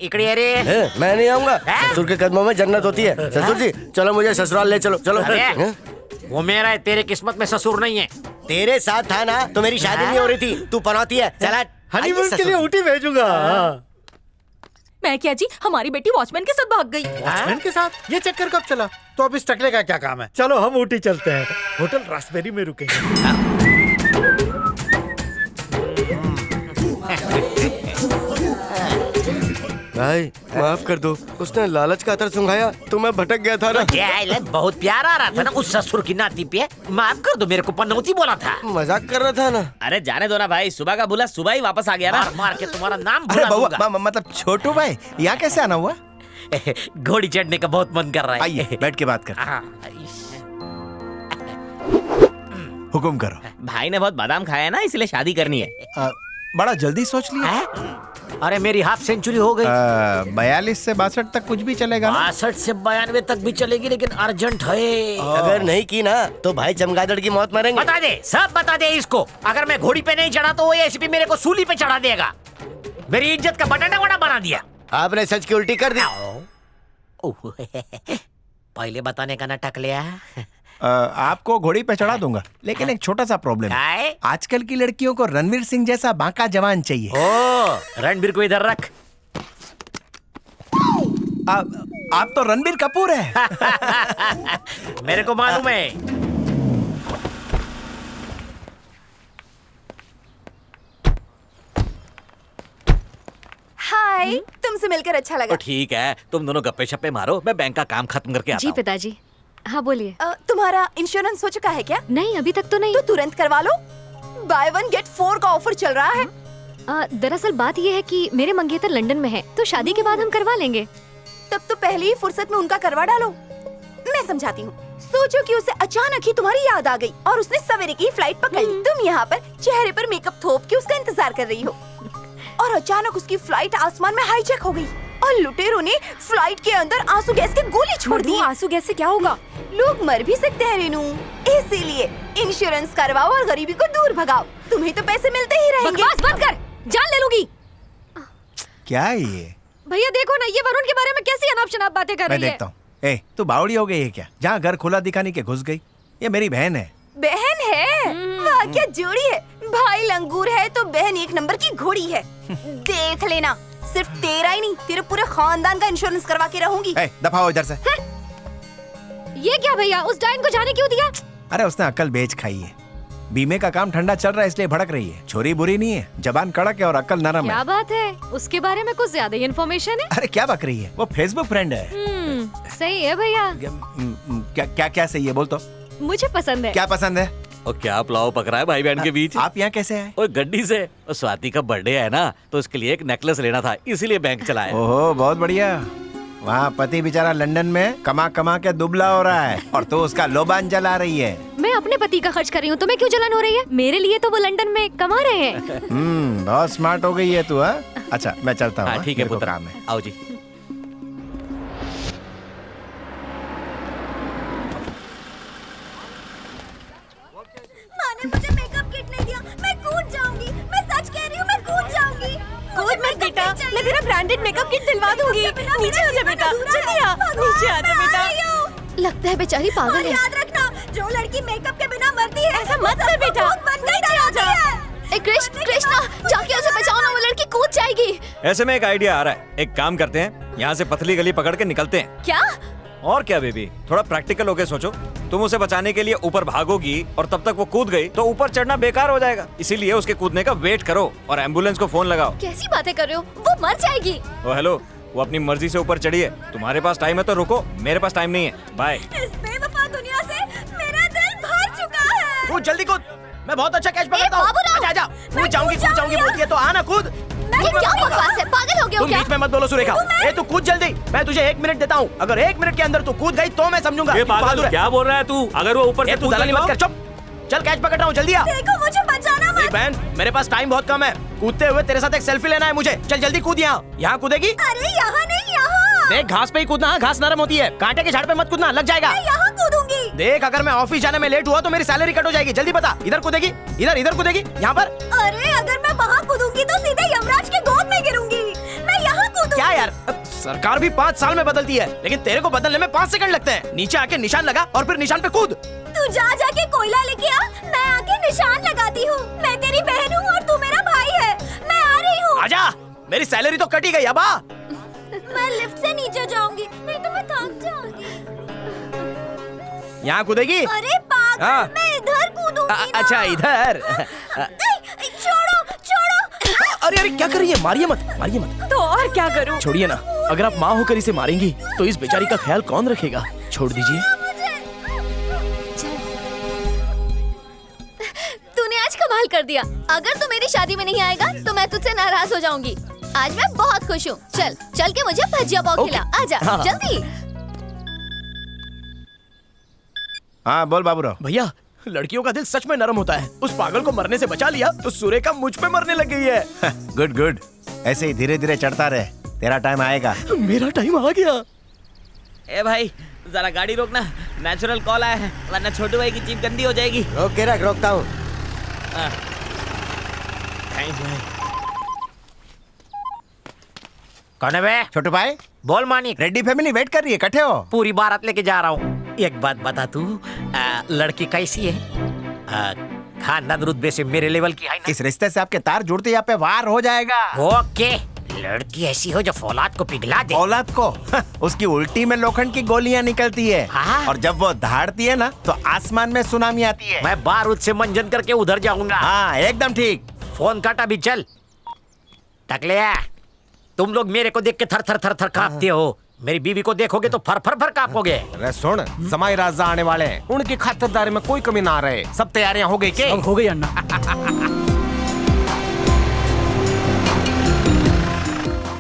इकड़ी रे। मैं नहीं आऊंगा। ससुर के कदमों में जन्नत होती है। ससुर जी चलो मुझे ससुराल ले चलो। चलो वो मेरा है, तेरे किस्मत में ससुर नहीं है। तेरे साथ था ना तो मेरी शादी नहीं हो रही थी। तू पनौती है। चला हनीमून के लिए ऊटी भेजूंगा। मैं क्या जी, हमारी बेटी वॉचमैन के साथ भाग गई। वॉचमैन के साथ? ये चक्कर कब चला? तो अब इस टकले का क्या काम है? चलो हम ऊटी चलते हैं, होटल रास्पबेरी में रुकेंगे। भाई माफ कर दो, उसने लालच का अतर सुंघाया तो मैं भटक गया था ना। बहुत प्यार आ रहा था ना उस ससुर की नाती पे। माफ कर दो, मेरे को पनौती बोला था। मजाक कर रहा था ना। अरे जाने दो ना भाई, सुबह का बोला सुबह ही वापस आ गया ना। मार मार के तुम्हारा नाम अरे भुला दूंगा। मतलब छोटू भाई यहाँ कैसे आना हुआ? घोड़ी चढ़ने का बहुत मन कर रहा है। आइए बैठ के बात कर। हुकुम करो। भाई ने बहुत बादाम खाया है ना, इसलिए शादी करनी है। बड़ा जल्दी सोच लिया। अरे मेरी हाफ सेंचुरी हो गई। 42 से 62 तक कुछ भी चलेगा ना? 62 से 92 तक भी चलेगी, लेकिन अर्जेंट है। अगर नहीं की ना तो भाई चमगादड़ की मौत मरेंगे। बता दे, सब बता दे इसको। अगर मैं घोड़ी पे नहीं चढ़ा तो वो एसीपी मेरे को सूली पे चढ़ा देगा। मेरी इज्जत का बटाटा वड़ा बना दिया। आपने सच की उल्टी कर दी। पहले बताने का नाटक लिया। आपको घोड़ी पे चढ़ा दूंगा, लेकिन एक छोटा सा प्रॉब्लम है। आजकल की लड़कियों को रणवीर सिंह जैसा बांका जवान चाहिए। ओ, रणबीर को इधर रख। आप तो रणबीर कपूर है। मेरे को मालूम है। हाय, तुमसे मिलकर अच्छा लगा। तो ठीक है, तुम दोनों गप्पे शप्पे मारो, मैं बैंक का काम खत्म करके आता जी हूँ। पिताजी। हाँ बोलिए। तुम्हारा इंश्योरेंस हो चुका है क्या? नहीं अभी तक तो नहीं। तो तुरंत करवा लो, बाय 1 गेट 4 का ऑफर चल रहा है। दरअसल बात ये है कि मेरे मंगेतर लंदन में है, तो शादी के बाद हम करवा लेंगे। तब तो पहली ही फुर्सत में उनका करवा डालो। मैं समझाती हूँ। सोचो कि उसे अचानक ही तुम्हारी याद आ गई और उसने सवेरे की फ्लाइट पकड़ ली। तुम यहाँ पर चेहरे पर मेकअप थोप के उसका इंतजार कर रही हो और अचानक उसकी फ्लाइट आसमान में हाईजैक हो गई और लुटेरों ने फ्लाइट के अंदर आंसू गैस की गोली छोड़ दी। आंसू गैस से क्या होगा? लोग मर भी सकते हैं रेनू, इसीलिए इंश्योरेंस करवाओ और गरीबी को दूर भगाओ। तुम्हें तो पैसे मिलते ही रहेंगे। बकवास बंद कर, जान ले लूंगी। क्या है ये? भैया देखो ना, ये वरुण के बारे में कैसी अनाप शनाप बातें कर मैं रही है। देखता हूँ। ए, तू बावड़ी हो गई है क्या? जहाँ घर खुला दिखाने के घुस गई। ये मेरी बहन है। बहन है? वाह क्या जोड़ी है। भाई लंगूर है तो बहन एक नंबर की घोड़ी है। देख लेना, सिर्फ तेरा ही नहीं, तेरे पूरे खानदान का इंश्योरेंस करवा के रहूंगी। दफा हो इधर से। ये क्या भैया, उस डायन को जाने क्यों दिया? अरे उसने अक्ल बेच खाई है। बीमे का काम ठंडा चल रहा है इसलिए भड़क रही है। छोरी बुरी नहीं है, जबान कड़क है और अक्ल नरम है। क्या बात है, उसके बारे में कुछ ज्यादा ही इन्फॉर्मेशन है। अरे क्या बक रही है, वो फेसबुक फ्रेंड है। सही है भैया। क्या क्या क्या सही है बोल तो। मुझे पसंद है। क्या पसंद है? और क्या पुलाव पक रहा है भाई बहन के बीच? आप यहाँ कैसे आए? और गड्डी से। और स्वाति का बर्थडे है ना, तो उसके लिए एक नेकलेस लेना था, इसीलिए बैंक चला है। ओहो बहुत बढ़िया। वहाँ पति बेचारा लंदन में कमा कमा के दुबला हो रहा है और तो उसका लोबान जला रही है। मैं अपने पति का खर्च कर रही हूँ, तुम्हें क्यों जलन हो रही है? मेरे लिए तो वो लंदन में कमा रहे हैं। बहुत स्मार्ट हो गई है तू। अच्छा मैं चलता हूँ। ठीक है पुत्र, काम है। आओ जी। माने मुझे मेकअप किट नहीं दिया, मैं कूद जाऊंगी। मैं सच कह रही हूँ, मैं कूद जाऊंगी। कूद मत बेटा, मैं तेरा ब्रांडेड मेकअप किट दिलवा दूंगी। नीचे आ जा बेटा, जल्दी आ। नीचे आ जा बेटा। लगता है बेचारी पागल है। याद रखना, जो लड़की मेकअप के बिना मरती है, ऐसा मत कर बेटा। नीचे आ जा। कृष्णा जाके उसे बचाओ ना, वो लड़की कूद जाएगी। ऐसे में एक आइडिया आ रहा है, एक काम करते हैं, यहाँ से पतली गली पकड़ के निकलते हैं। क्या? और क्या बेबी, थोड़ा प्रैक्टिकल होके सोचो। तुम उसे बचाने के लिए ऊपर भागोगी और तब तक वो कूद गई तो ऊपर चढ़ना बेकार हो जाएगा। इसीलिए उसके कूदने का वेट करो और एम्बुलेंस को फोन लगाओ। कैसी बातें कर रहे हो, वो मर जाएगी। ओ हेलो, वो अपनी मर्जी से ऊपर चढ़ी है। तुम्हारे पास टाइम है तो रुको, मेरे पास टाइम नहीं है। बाय। इस बेवफा दुनिया से मेरा दिल भर चुका है। कूद जल्दी कूद, मैं बहुत अच्छा कैच पकड़ता हूँ। आजा कूद जाऊंगी बोलती है तो आना कूद। ये क्या बकवास है, पागल हो गया हो तुम क्या? बीच में मत बोलो सुरेखा। ए तू कूद जल्दी, मैं तुझे 1 मिनट देता हूँ। अगर 1 मिनट के अंदर तू कूद गई तो मैं समझूंगा। ये पागल क्या बोल रहा है तू? अगर वो ऊपर से तू दलाली मत कर, चुप। चल कैच पकड़ रहा हूँ, जल्दी आ। देखो मुझे बचाना मत। बहन मेरे पास टाइम बहुत कम है, कूदते हुए तेरे साथ एक सेल्फी लेना है मुझे। चल जल्दी कूद। यहाँ कूदेगी? अरे यहाँ नहीं, यहाँ। देख घास पे ही कूदना, घास नरम होती है। कांटे के झाड़ पे मत कूदना, लग जाएगा। मैं यहाँ कूदूंगी। देख अगर मैं ऑफिस जाने में लेट हुआ तो मेरी सैलरी कट हो जाएगी। जल्दी बता, इधर कूदेगी? इधर कूदेगी? यहाँ पर? अरे अगर मैं वहाँ कूदूंगी तो सीधे यमराज के गोद में गिरूंगी। मैं यहाँ कूदूंगी। क्या यार, सरकार भी 5 साल में बदलती है, लेकिन तेरे को बदलने में 5 सेकंड लगते हैं। नीचे आके निशान लगा और फिर निशान पे कूद। तू जा जाके कोयला लेके आ, मैं आके निशान लगाती हूँ। मैं तेरी बहन हूँ और तू मेरा भाई है। मैं आ रही हूँ। आजा, मेरी सैलरी तो कटी गई। अब आ। मैं लिफ्ट से नीचे जाऊंगी, नहीं तो मैं थक जाऊंगी। यहाँ कूदेगी? अरे पागल, हाँ। मैं इधर कूदूंगी ना। अच्छा इधर। छोड़ो छोड़ो। अरे अरे क्या कर रही है? मारिए मत, मारिए मत। तो और क्या करूं? छोड़िए ना, अगर आप माँ होकर इसे मारेंगी तो इस बेचारी का ख्याल कौन रखेगा? छोड़ दीजिए। तूने आज कमाल कर दिया। अगर तू मेरी शादी में नहीं आएगा तो मैं तुझसे नाराज हो जाऊंगी। आज मैं बहुत खुश हूँ। चल चल के मुझे भजिया पाव खिला। आजा हाँ। जल्दी। हाँ बोल बाबूराव। भैया, लड़कियों का दिल सच में नरम होता है। उस पागल को मरने से बचा लिया तो सुरेखा मुझ पे मरने लग गई है। गुड गुड, ऐसे ही धीरे धीरे चढ़ता रहे, तेरा टाइम आएगा। मेरा टाइम आ गया। ए भाई जरा गाड़ी रोकना, नेचुरल कॉल आया है, वरना छोटू भाई की जीप गंदी हो जाएगी। रोक के रख, रोकता हूँ। थैंक्स भाई। कौन है बे? छोटू भाई, बोल मानिक। रेड्डी फैमिली वेट कर रही है, इकट्ठे हो? पूरी बारात लेके जा रहा हूँ। एक बात बता तू, लड़की कैसी है? खानदान रुतबे से मेरे लेवल की है ना? इस रिश्ते से आपके तार जुड़ते यहाँ पे वार हो जाएगा। ओके, लड़की ऐसी हो जो फौलाद को पिघला दे। औलाद को उसकी उल्टी में लोखंड की गोलियां निकलती है, हाँ। और जब वो धाड़ती है ना तो आसमान में सुनामी आती है। मैं बारूद से मंजन करके उधर जाऊंगा। हाँ एकदम ठीक। फोन काटा भी, चल। टकलिया, तुम लोग मेरे को देख के थर थर थर थर कांपते हो, मेरी बीवी को देखोगे तो फर फर फर कांपोगे। अरे सुन, जमाई राजा आने वाले हैं, उनकी खातिरदारी में कोई कमी ना रहे। सब तैयारियां हो गई? अब हो गई अन्ना।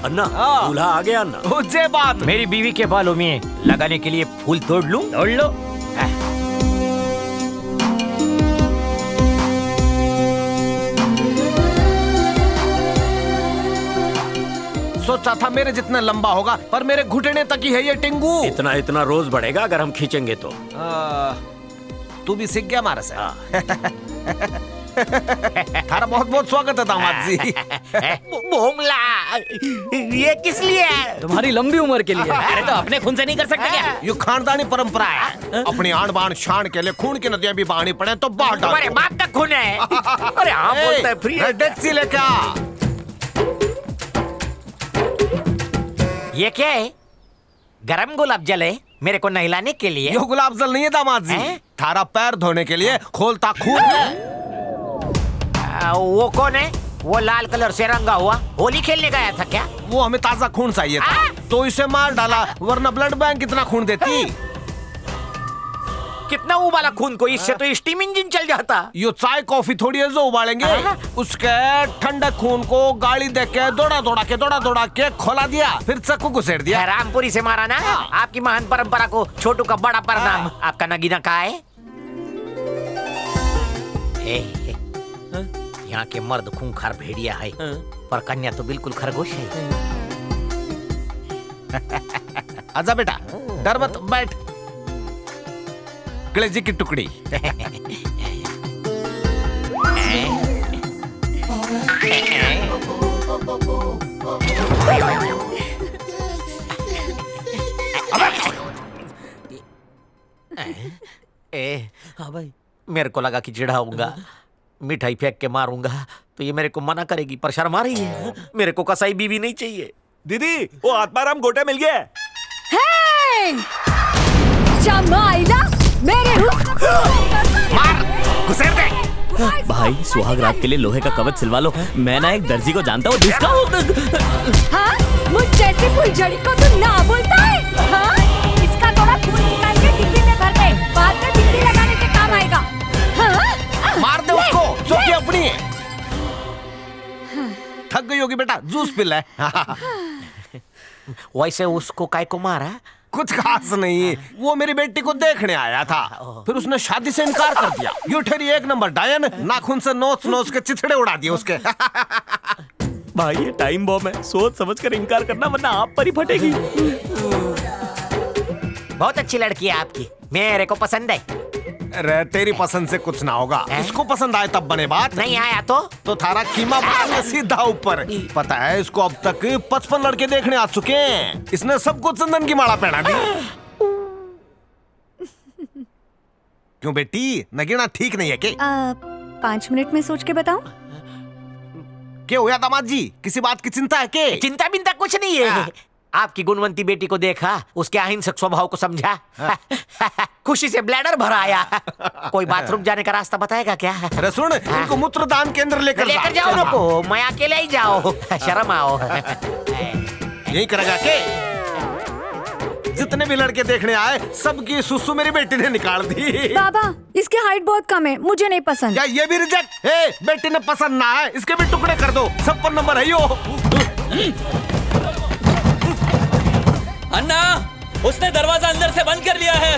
अन्ना, दूल्हा आ गया अन्ना। मुझे बात मेरी बीवी के बालों में लगाने के लिए फूल तोड़ लूं? तोड़ लो। सोचा था मेरे जितना लंबा होगा, पर मेरे घुटने तक ही है ये टिंगू। इतना इतना रोज बढ़ेगा अगर हम खींचेंगे तो। तू भी सीख गया हमारे से। थारा बहुत बहुत स्वागत है दामाद जी। भोमला, ये किस लिए? तुम्हारी लंबी उम्र के लिए। अरे तो अपने खून से नहीं कर सकते क्या? ये खानदानी परंपरा है। अपनी आन बान शान के लिए खून की नदियां भी बहानी पड़े तो बाहर डाल। तुम्हारे बाप तक खून है। अरे हाँ बोलता है, फ्री है। टैक्सी लेके आ। ये क्या है? गरम गुलाब जल है मेरे को नहलाने के लिए? ये गुलाब जल नहीं है दामाद जी, हैं? थारा पैर धोने के लिए खोलता खून है। वो कौन है? वो लाल कलर से रंगा हुआ होली खेलने गया था क्या? वो हमें ताजा खून चाहिए था तो इसे मार डाला, वरना ब्लड बैंक कितना खून देती। कितना उबाला खून को, इससे तो स्टीम इंजन चल जाता। ये चाय कॉफी थोड़ी है जो उबालेंगे, उसके ठंडे खून को गाड़ी देख के दौड़ा दौड़ा के खोला दिया, फिर चाकू घुसेड़ दिया। रामपुरी से मारा ना। आपकी महान परंपरा को छोटू का बड़ा प्रणाम। आपका नगीना कहाँ है? यहाँ के मर्द खूंखार भेड़िया है, पर कन्या तो बिल्कुल खरगोश है। आजा बेटा, डर मत, बैठ। कलेजी की टुकड़ी। हाँ भाई, मेरे को लगा कि चिढ़ाऊंगा, मिठाई फेंक के मारूंगा तो ये मेरे को मना करेगी, पर शर्मा रही है। मेरे को कसाई बीवी नहीं चाहिए। दीदी, वो आत्माराम गोटे मिल गया। जमाइला मेरे मार, घुसेड़ दे। भाई सुहाग रात के लिए लोहे का कवच सिलवा लो। मैं ना एक दर्जी को जानता हूँ जिसका हाँ? मुझ जैसी फुलझड़ी को तू ना बोलता है? हाँ? इसका थोड़ा खून निकाल के डिब्बी में भर दे, बाद में बिजली लगाने के काम आएगा। हाँ? मार दे उसको, चौकी अपनी है। थक गई होगी बेटा, जूस पी ले। वैसे उसको काय को मारा? कुछ खास नहीं, वो मेरी बेटी को देखने आया था, फिर उसने शादी से इनकार कर दिया। ये ठहरी एक नंबर डायन, नाखून से नोच के चिथड़े उड़ा दिए उसके। भाई ये टाइम बॉम्ब है, सोच समझ कर इनकार करना वरना आप पर ही फटेगी। बहुत अच्छी लड़की है आपकी, मेरे को पसंद है। अरे तेरी पसंद से कुछ ना होगा, इसको पसंद आए तब बने बात। नहीं आया तो थारा कीमा मारेंगे सीधा ऊपर। पता है इसको अब तक 55 लड़के देखने आ चुके हैं, इसने सबको चंदन की माला पहना दी। क्यों बेटी, नगीना ठीक नहीं है के? 5 मिनट में सोच के बताऊं? क्या हुआ दामाद जी, किसी बात की चिंता है के? चिंता बिंता कुछ नहीं है। आपकी गुणवंती बेटी को देखा, उसके अहिंसक स्वभाव को समझा, खुशी से ब्लैडर भर आया। कोई बाथरूम जाने का रास्ता बताएगा क्या? अरे सुन, इनको मूत्रदान केंद्र लेकर जाओ नको, मैं अकेले ही जाओ, शर्म आओ। यही करेगा के? जितने भी लड़के देखने आए सबकी सुसु मेरी बेटी ने निकाल दी। बाबा, इसकी हाइट बहुत कम है, मुझे नहीं पसंद। क्या ये भी रिजेक्ट? बेटी ने पसंद ना है, इसके भी टुकड़े कर दो, सब पर नंबर है यो। अन्ना, उसने दरवाजा अंदर से बंद कर लिया है।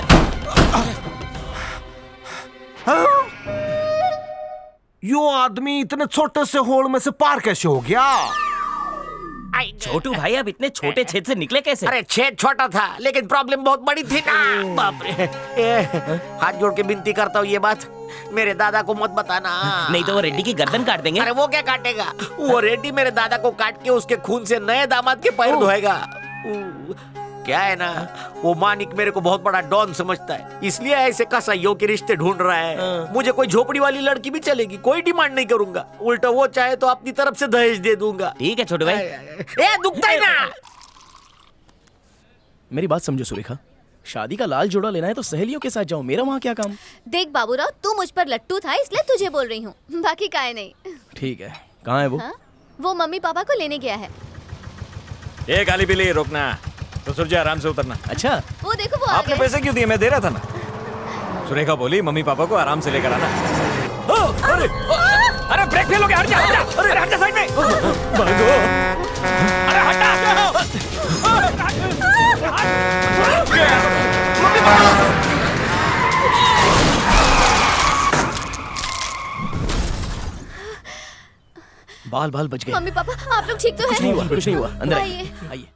यो आदमी इतने छोटे से होल में से पार कैसे हो गया? छोटू भाई, अब इतने छोटे छेद से निकले कैसे? अरे छेद छोटा था, लेकिन प्रॉब्लम बहुत बड़ी थी ना। बाप रे, हाथ जोड़ के विनती करता हूँ, ये बात मेरे दादा को मत बताना। नहीं तो वो रेड्डी की गर्दन काट देंगे। अरे वो क्या काटेगा, वो रेड्डी मेरे दादा को काट के उसके खून से नए दामाद के पैर धोएगा। क्या है ना, वो मानिक मेरे को बहुत बड़ा डॉन समझता है, इसलिए ऐसे कसाईयों के रिश्ते ढूंढ रहा है। मुझे कोई झोपड़ी वाली लड़की भी चलेगी, कोई डिमांड नहीं करूंगा, उल्टा वो चाहे तो अपनी तरफ से दहेज दे दूंगा। ठीक है छोटू भाई। ए दुखता है ना। मेरी बात समझो सुरेखा, शादी का लाल जोड़ा लेना है तो सहेलियों के साथ जाओ, मेरा वहाँ क्या काम? देख बाबूराव, तू मुझ पर लट्टू था इसलिए तुझे बोल रही हूँ, बाकी काहे नहीं। ठीक है, कहाँ है वो? हाँ? वो मम्मी पापा को लेने गया है। ए काली बिल्ली, रोकना तो सुरजे, आराम से उतरना। अच्छा, वो देखो वो आ आपने गए। पैसे क्यों दिए? मैं दे रहा था ना। सुरेखा बोली मम्मी पापा को आराम से लेकर आना। अरे अरे ब्रेक फेल हो गया, हट जा, हट जा। अरे हट जा साइड में। भागो। अरे हटा। बाल बाल बच गए। मम्मी पापा, आप लोग ठीक तो हैं? कुछ नहीं हुआ, अंदर आइए। आइए।